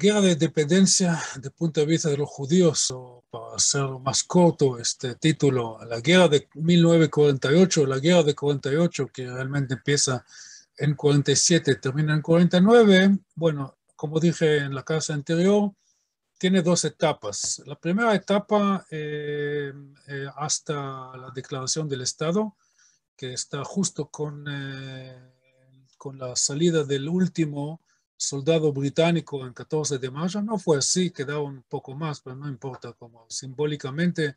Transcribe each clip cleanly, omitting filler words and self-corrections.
Guerra de independencia desde el punto de vista de los judíos, o para hacer más corto este título, la guerra de 1948, la guerra de 48, que realmente empieza en 47, termina en 49. Bueno, como dije en la clase anterior, tiene dos etapas. La primera etapa hasta la declaración del Estado, que está justo con la salida del último soldado británico en 14 de mayo. No fue así, quedaba un poco más, pero no importa, como simbólicamente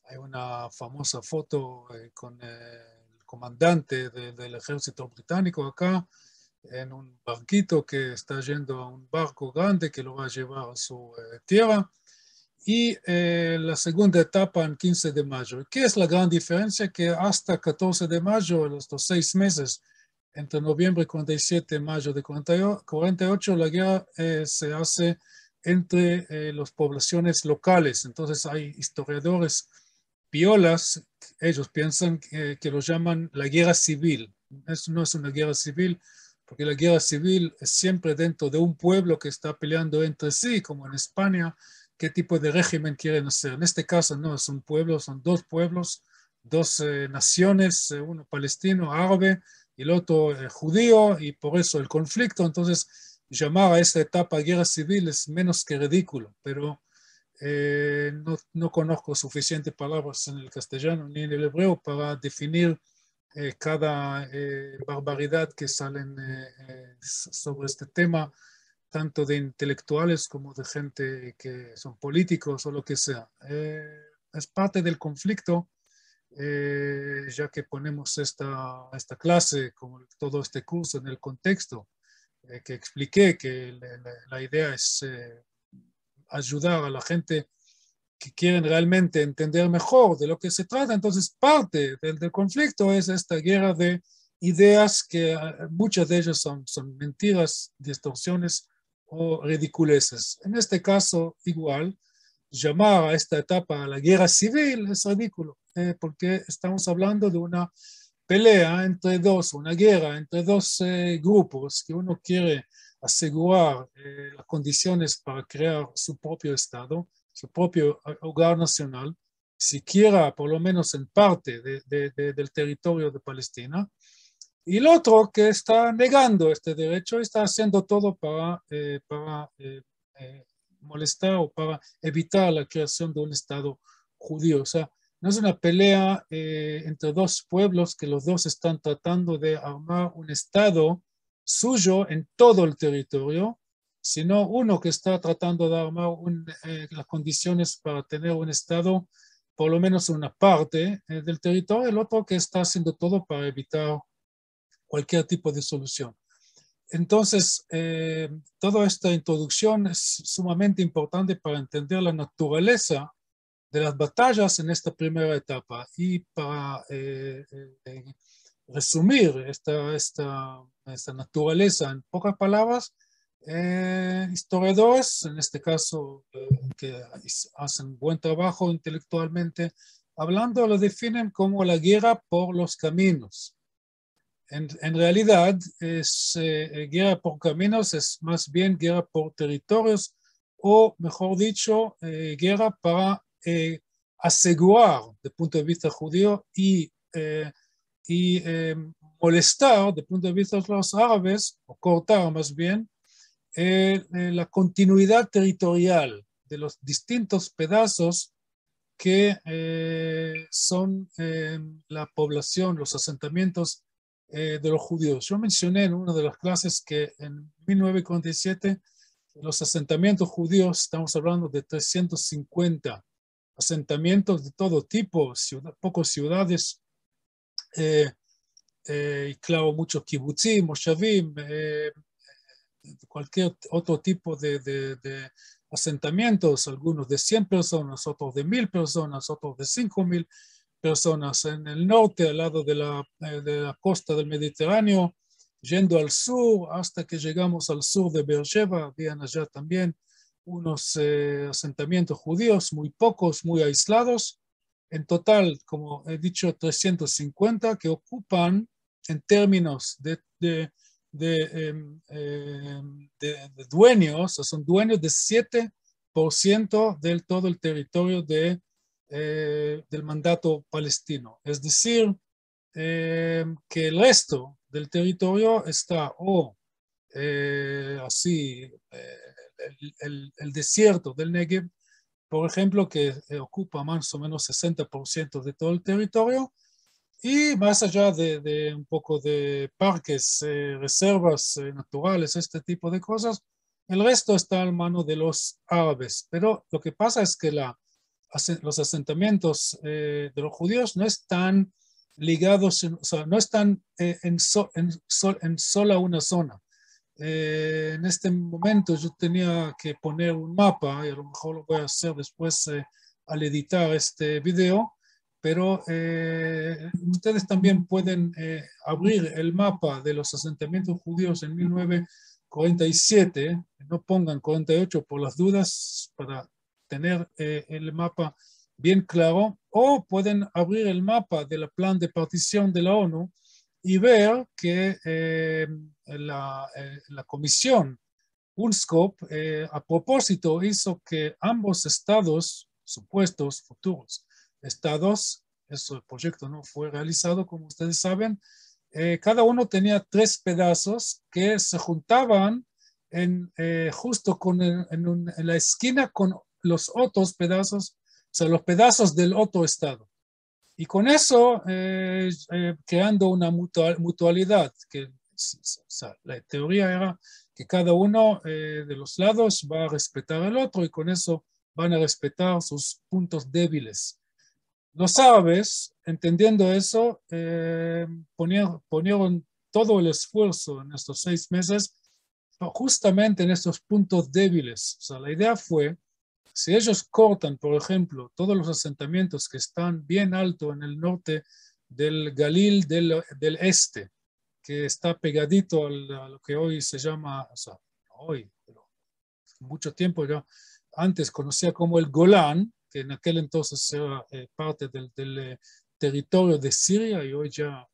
hay una famosa foto con el comandante del ejército británico acá, en un barquito que está yendo a un barco grande que lo va a llevar a su tierra. Y la segunda etapa en 15 de mayo. ¿Qué es la gran diferencia? Que hasta 14 de mayo, estos 6 meses, entre noviembre de 47 y mayo de 48, la guerra se hace entre las poblaciones locales. Entonces hay historiadores piolas, ellos piensan que lo llaman la guerra civil. Eso no es una guerra civil, porque la guerra civil es siempre dentro de un pueblo que está peleando entre sí, como en España, qué tipo de régimen quieren hacer. En este caso no es un pueblo, son dos pueblos, dos naciones, uno palestino, árabe, y el otro judío, y por eso el conflicto. Entonces, llamar a esta etapa guerra civil es menos que ridículo, pero no conozco suficientes palabras en el castellano ni en el hebreo para definir cada barbaridad que salen sobre este tema, tanto de intelectuales como de gente que son políticos o lo que sea. Es parte del conflicto, ya que ponemos esta clase, como todo este curso, en el contexto que expliqué, que la idea es ayudar a la gente que quieren realmente entender mejor de lo que se trata. Entonces, parte del conflicto es esta guerra de ideas que muchas de ellas son mentiras, distorsiones o ridiculeces. En este caso, igual, llamar a esta etapa la guerra civil es ridículo, porque estamos hablando de una pelea entre dos, una guerra entre dos grupos que uno quiere asegurar las condiciones para crear su propio Estado, su propio hogar nacional, siquiera por lo menos en parte del territorio de Palestina, y el otro que está negando este derecho, está haciendo todo para molestar o para evitar la creación de un Estado judío. O sea, no es una pelea entre dos pueblos que los dos están tratando de armar un Estado suyo en todo el territorio, sino uno que está tratando de armar las condiciones para tener un Estado, por lo menos una parte del territorio, el otro que está haciendo todo para evitar cualquier tipo de solución. Entonces, toda esta introducción es sumamente importante para entender la naturaleza de las batallas en esta primera etapa y para resumir esta naturaleza en pocas palabras, historiadores, en este caso, que hacen buen trabajo intelectualmente, hablando, lo definen como la guerra por los caminos. En realidad, guerra por caminos es más bien guerra por territorios, o mejor dicho, guerra para asegurar, desde el punto de vista judío, y molestar, desde el punto de vista de los árabes, o cortar más bien, la continuidad territorial de los distintos pedazos que son la población, los asentamientos de los judíos. Yo mencioné en una de las clases que en 1947 los asentamientos judíos, estamos hablando de 350 asentamientos de todo tipo, pocas ciudades, y claro, muchos kibutzim, moshavim, cualquier otro tipo de asentamientos, algunos de 100 personas, otros de 1000 personas, otros de 5000 personas. En el norte, al lado de la costa del Mediterráneo, yendo al sur, hasta que llegamos al sur de Beersheba, habían allá también unos asentamientos judíos, muy pocos, muy aislados. En total, como he dicho, 350 que ocupan en términos de dueños, o sea, son dueños de 7% del todo el territorio del mandato palestino. Es decir, que el resto del territorio está así, el desierto del Negev, por ejemplo, que ocupa más o menos 60% de todo el territorio, y más allá de un poco de parques, reservas naturales, este tipo de cosas, el resto está en manos de los árabes. Pero lo que pasa es que los asentamientos de los judíos no están ligados, o sea, no están en sola una zona. En este momento yo tenía que poner un mapa, y a lo mejor lo voy a hacer después al editar este video, pero ustedes también pueden abrir el mapa de los asentamientos judíos en 1947, no pongan 48 por las dudas para tener el mapa bien claro, o pueden abrir el mapa del plan de partición de la ONU y ver que la comisión UNSCOP a propósito hizo que ambos estados, supuestos futuros estados, eso el proyecto no fue realizado como ustedes saben, cada uno tenía 3 pedazos que se juntaban justo en la esquina con los otros pedazos, o sea, los pedazos del otro estado. Y con eso, creando una mutualidad, que o sea, la teoría era que cada uno de los lados va a respetar al otro y con eso van a respetar sus puntos débiles. Los árabes, entendiendo eso, ponieron todo el esfuerzo en estos 6 meses justamente en estos puntos débiles. O sea, la idea fue, si ellos cortan, por ejemplo, todos los asentamientos que están bien alto en el norte del Galil del Este, que está pegadito a lo que hoy se llama, o sea, hoy, pero mucho tiempo ya, antes conocía como el Golán, que en aquel entonces era parte del territorio de Siria y hoy ya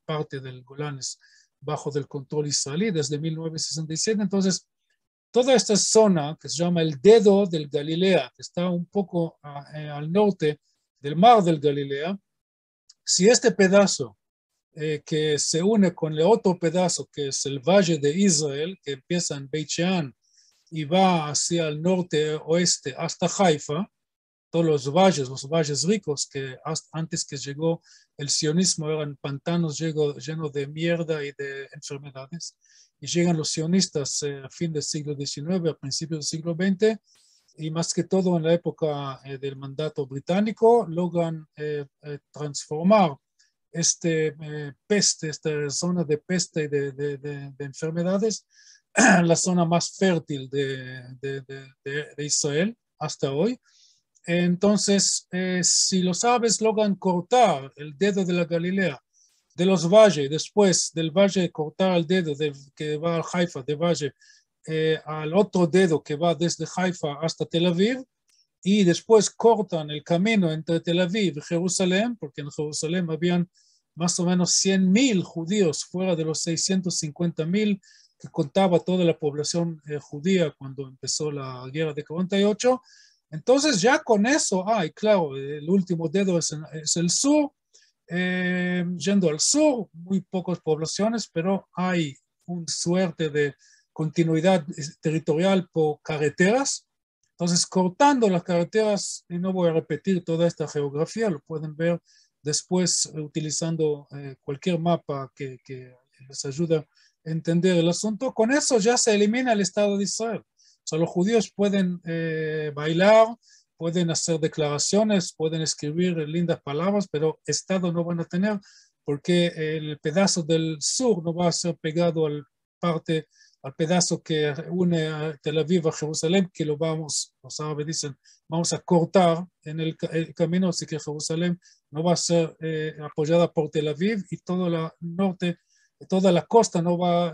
parte del Golán es bajo del control israelí desde 1967. Entonces, toda esta zona que se llama el dedo del Galilea, que está un poco al norte del mar del Galilea, si este pedazo que se une con el otro pedazo que es el Valle de Israel, que empieza en Beit Shean y va hacia el norte oeste hasta Haifa, todos los valles ricos que antes que llegó el sionismo eran pantanos llenos de mierda y de enfermedades, y llegan los sionistas a fin del siglo XIX, a principios del siglo XX, y más que todo en la época del mandato británico, logran transformar esta zona de peste y de enfermedades, la zona más fértil de Israel hasta hoy. Entonces, si los árabes logran cortar el dedo de la Galilea, de los valles, después del valle cortar el dedo que va al Haifa, de valle al otro dedo que va desde Haifa hasta Tel Aviv, y después cortan el camino entre Tel Aviv y Jerusalén, porque en Jerusalén habían más o menos 100.000 judíos fuera de los 650.000 que contaba toda la población judía cuando empezó la guerra de 48. Entonces ya con eso, y claro, el último dedo es el sur, yendo al sur, muy pocas poblaciones, pero hay una suerte de continuidad territorial por carreteras. Entonces, cortando las carreteras, y no voy a repetir toda esta geografía, lo pueden ver después utilizando cualquier mapa que les ayude a entender el asunto. Con eso ya se elimina el Estado de Israel. O sea, los judíos pueden bailar, pueden hacer declaraciones, pueden escribir lindas palabras, pero Estado no van a tener porque el pedazo del sur no va a ser pegado al pedazo que une a Tel Aviv a Jerusalén, que los árabes dicen, vamos a cortar en el camino, así que Jerusalén no va a ser apoyada por Tel Aviv y todo el norte, toda la costa no va a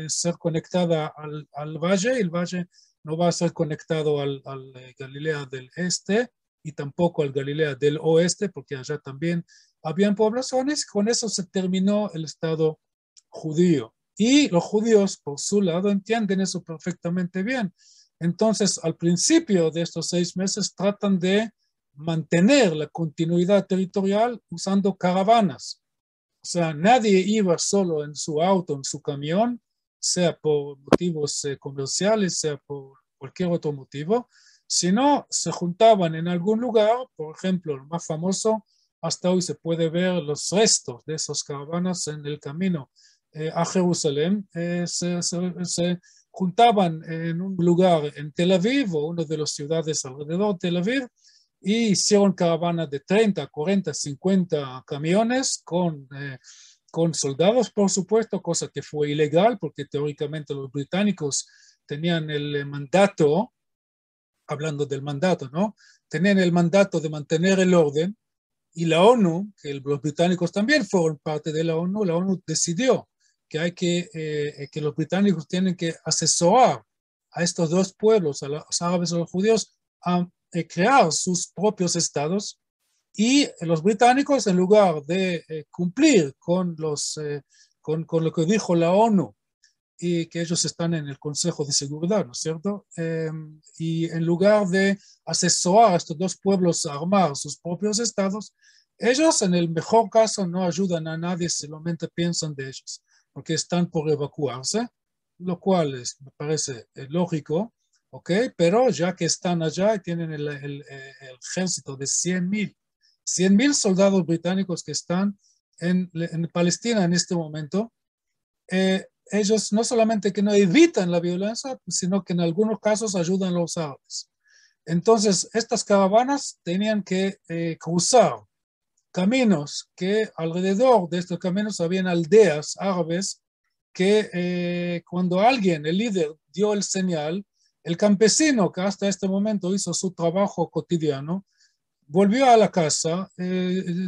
ser conectada al valle, el valle no va a ser conectado al Galilea del Este y tampoco al Galilea del Oeste, porque allá también habían poblaciones. Con eso se terminó el Estado judío. Y los judíos, por su lado, entienden eso perfectamente bien. Entonces, al principio de estos 6 meses, tratan de mantener la continuidad territorial usando caravanas. O sea, nadie iba solo en su auto, en su camión, sea por motivos comerciales, sea por cualquier otro motivo, sino se juntaban en algún lugar. Por ejemplo, el más famoso, hasta hoy se puede ver los restos de esas caravanas en el camino a Jerusalén. Se juntaban en un lugar en Tel Aviv o una de las ciudades alrededor de Tel Aviv y hicieron caravanas de 30, 40, 50 camiones con soldados, por supuesto, cosa que fue ilegal porque teóricamente los británicos tenían el mandato, hablando del mandato, ¿no? Tenían el mandato de mantener el orden y la ONU, que los británicos también fueron parte de la ONU decidió que los británicos tienen que asesorar a estos dos pueblos, a los árabes y a los judíos, a crear sus propios estados, y los británicos, en lugar de cumplir con lo que dijo la ONU, y que ellos están en el Consejo de Seguridad, ¿no es cierto? Y en lugar de asesorar a estos dos pueblos a armar sus propios estados, ellos en el mejor caso no ayudan a nadie, solamente piensan de ellos, porque están por evacuarse, lo cual me parece lógico, ¿ok? Pero ya que están allá y tienen el ejército de 100,000 soldados británicos que están en Palestina en este momento, ellos no solamente que no evitan la violencia, sino que en algunos casos ayudan a los árabes. Entonces, estas caravanas tenían que cruzar caminos que alrededor de estos caminos habían aldeas árabes que cuando alguien, el líder, dio el señal, el campesino que hasta este momento hizo su trabajo cotidiano, volvió a la casa,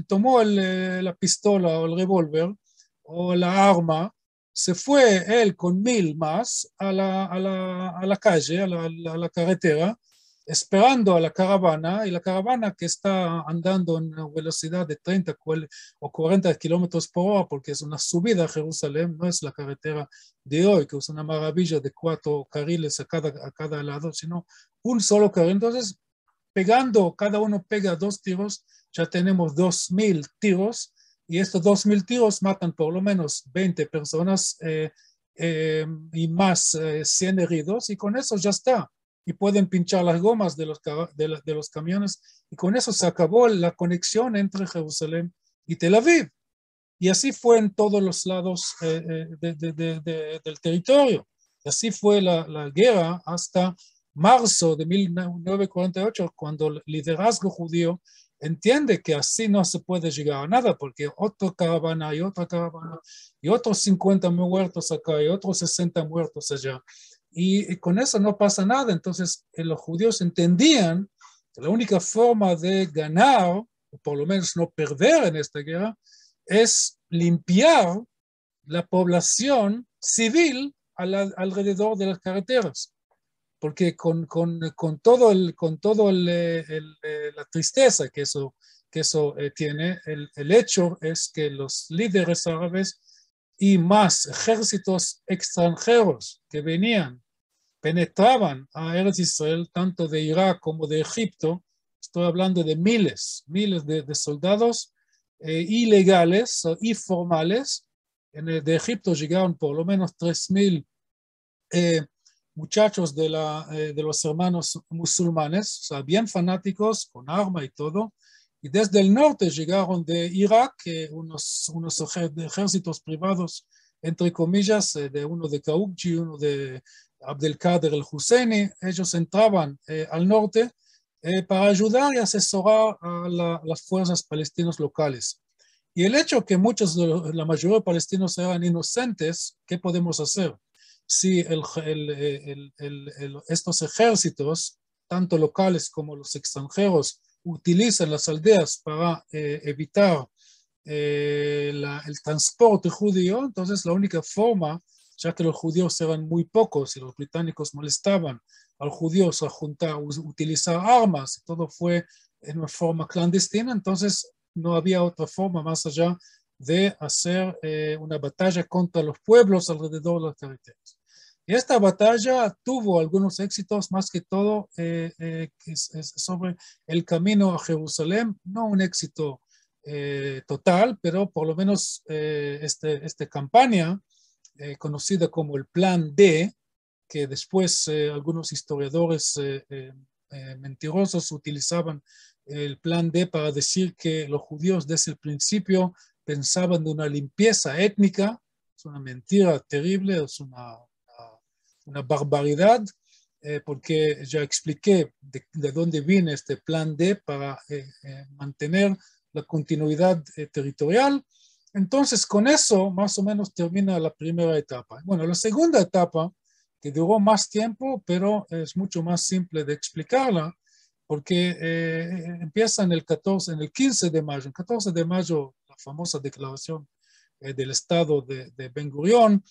tomó la pistola o el revólver o la arma, se fue él con 1,000 más a la calle, a la carretera, esperando a la caravana, y la caravana que está andando en una velocidad de 30 o 40 kilómetros por hora, porque es una subida a Jerusalén, no es la carretera de hoy, que es una maravilla de 4 carriles a cada lado, sino un solo carril. Entonces, pegando, cada uno pega 2 tiros, ya tenemos 2,000 tiros, y estos 2,000 tiros matan por lo menos 20 personas y más 100 heridos, y con eso ya está. Y pueden pinchar las gomas de los camiones, y con eso se acabó la conexión entre Jerusalén y Tel Aviv. Y así fue en todos los lados del territorio. Y así fue la guerra hasta marzo de 1948, cuando el liderazgo judío entiende que así no se puede llegar a nada, porque otra caravana y otra caravana y otros 50 muertos acá y otros 60 muertos allá. Y con eso no pasa nada. Entonces los judíos entendían que la única forma de ganar, o por lo menos no perder en esta guerra, es limpiar la población civil alrededor de las carreteras, porque con todo la tristeza que eso tiene, el hecho es que los líderes árabes y más ejércitos extranjeros que penetraban a Eretz Israel, tanto de Irak como de Egipto. Estoy hablando de miles de soldados ilegales y formales. De Egipto llegaron por lo menos 3,000 muchachos de los hermanos musulmanes, o sea, bien fanáticos, con arma y todo. Y desde el norte llegaron de Irak unos ejércitos privados, entre comillas, de uno de Qaubji, uno de Abdelkader el-Husseini. Ellos entraban al norte para ayudar y asesorar a las fuerzas palestinas locales. Y el hecho que la mayoría de palestinos eran inocentes, ¿qué podemos hacer? Si estos ejércitos, tanto locales como los extranjeros, utilizan las aldeas para evitar el transporte judío, entonces la única forma, ya que los judíos eran muy pocos y los británicos molestaban a los judíos a utilizar armas, todo fue en una forma clandestina, entonces no había otra forma más allá de hacer una batalla contra los pueblos alrededor de los territorios. Y esta batalla tuvo algunos éxitos, más que todo es sobre el camino a Jerusalén, no un éxito total, pero por lo menos esta campaña, conocida como el Plan D, que después algunos historiadores mentirosos utilizaban el Plan D para decir que los judíos desde el principio pensaban de una limpieza étnica. Es una mentira terrible, es una barbaridad, porque ya expliqué de dónde viene este Plan D para mantener la continuidad territorial. Entonces, con eso, más o menos termina la primera etapa. Bueno, la segunda etapa, que duró más tiempo, pero es mucho más simple de explicarla, porque empieza en el 15 de mayo. El 14 de mayo, la famosa declaración del Estado de Ben Gurión,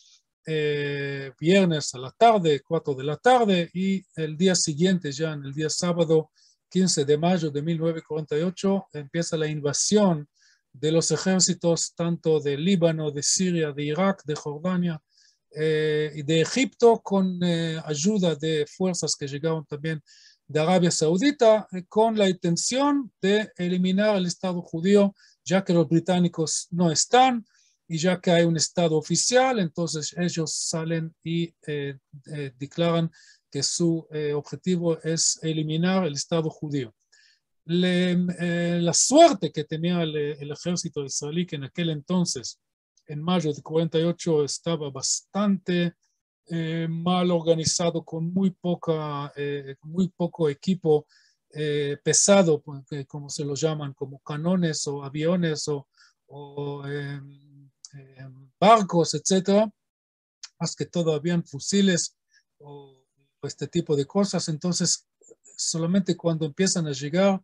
viernes a la tarde, 4 de la tarde, y el día siguiente, ya en el día sábado, 15 de mayo de 1948, empieza la invasión de los ejércitos tanto de Líbano, de Siria, de Irak, de Jordania y de Egipto, con ayuda de fuerzas que llegaron también de Arabia Saudita, con la intención de eliminar el Estado judío, ya que los británicos no están, y ya que hay un Estado oficial, entonces ellos salen y declaran que su objetivo es eliminar el Estado judío. La suerte que tenía el ejército israelí, que en aquel entonces, en mayo de 48, estaba bastante mal organizado, con muy poco equipo pesado, como se lo llaman, como canones o aviones o barcos, etcétera, más que todo habían fusiles o este tipo de cosas. Entonces, solamente cuando empiezan a llegar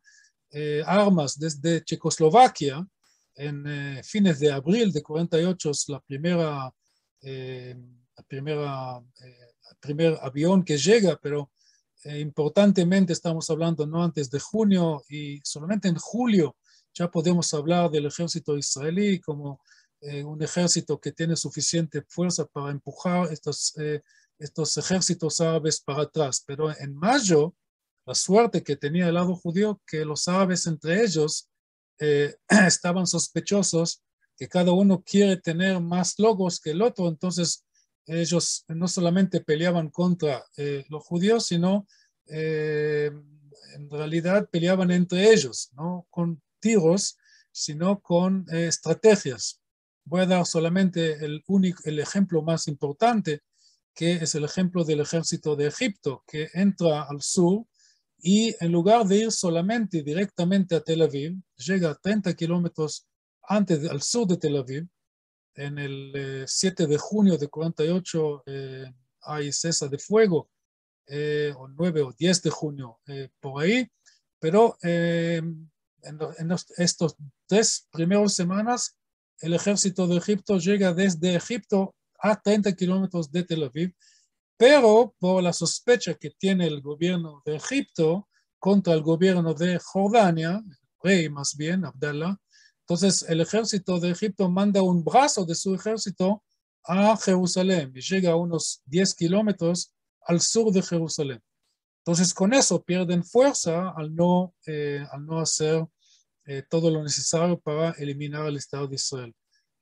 armas desde Checoslovaquia, en fines de abril de 48, es el primer avión que llega, pero importantemente estamos hablando no antes de junio, y solamente en julio ya podemos hablar del ejército israelí como un ejército que tiene suficiente fuerza para empujar estos ejércitos árabes para atrás. Pero en mayo, la suerte que tenía el lado judío, que los árabes entre ellos estaban sospechosos que cada uno quiere tener más logros que el otro, entonces ellos no solamente peleaban contra los judíos, sino en realidad peleaban entre ellos, no con tiros, sino con estrategias. Voy a dar solamente el ejemplo más importante, que es el ejemplo del ejército de Egipto, que entra al sur y en lugar de ir solamente directamente a Tel Aviv, llega a 30 kilómetros al sur de Tel Aviv. En el 7 de junio de 48 hay cese de fuego, o 9 o 10 de junio, por ahí, pero en estos 3 primeras semanas el ejército de Egipto llega desde Egipto a 30 kilómetros de Tel Aviv, pero por la sospecha que tiene el gobierno de Egipto contra el gobierno de Jordania, el rey más bien, Abdallah, entonces el ejército de Egipto manda un brazo de su ejército a Jerusalén y llega a unos 10 kilómetros al sur de Jerusalén. Entonces con eso pierden fuerza al no hacer todo lo necesario para eliminar el Estado de Israel.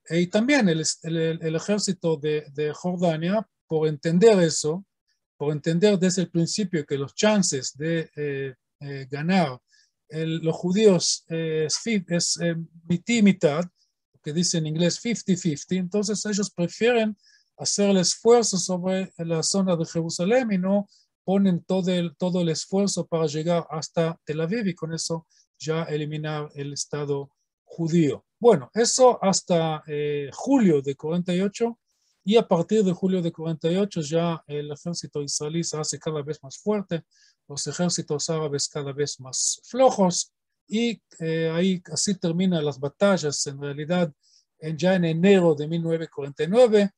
Y también el ejército de Jordania, por entender eso, por entender desde el principio que los chances de ganar los judíos es mitad y mitad, que dice en inglés 50-50, entonces ellos prefieren hacer el esfuerzo sobre la zona de Jerusalén y no ponen todo el esfuerzo para llegar hasta Tel Aviv y con eso ya eliminar el Estado judío. Bueno, eso hasta julio de 48, y a partir de julio de 48 ya el ejército israelí se hace cada vez más fuerte, los ejércitos árabes cada vez más flojos, y así terminan las batallas en realidad ya en enero de 1949.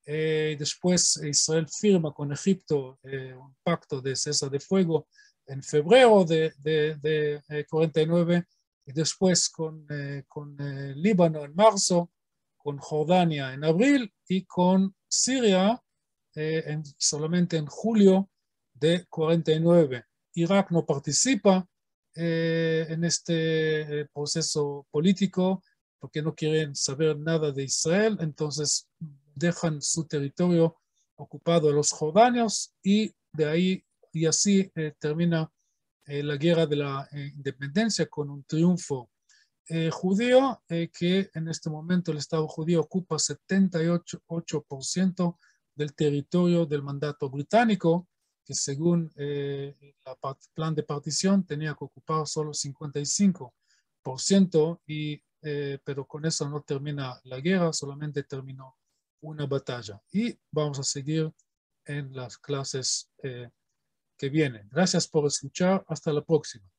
Después Israel firma con Egipto un pacto de cese de fuego en febrero de 49, y después con Líbano en marzo, con Jordania en abril y con Siria solamente en julio de 49. Irak no participa en este proceso político porque no quieren saber nada de Israel, entonces dejan su territorio ocupado a los jordanios y de ahí y así termina la guerra de la independencia con un triunfo judío que en este momento el Estado judío ocupa 78% del territorio del mandato británico, que según el plan de partición tenía que ocupar solo 55%, pero con eso no termina la guerra, solamente terminó una batalla. Y vamos a seguir en las clases que vienen. Gracias por escuchar. Hasta la próxima.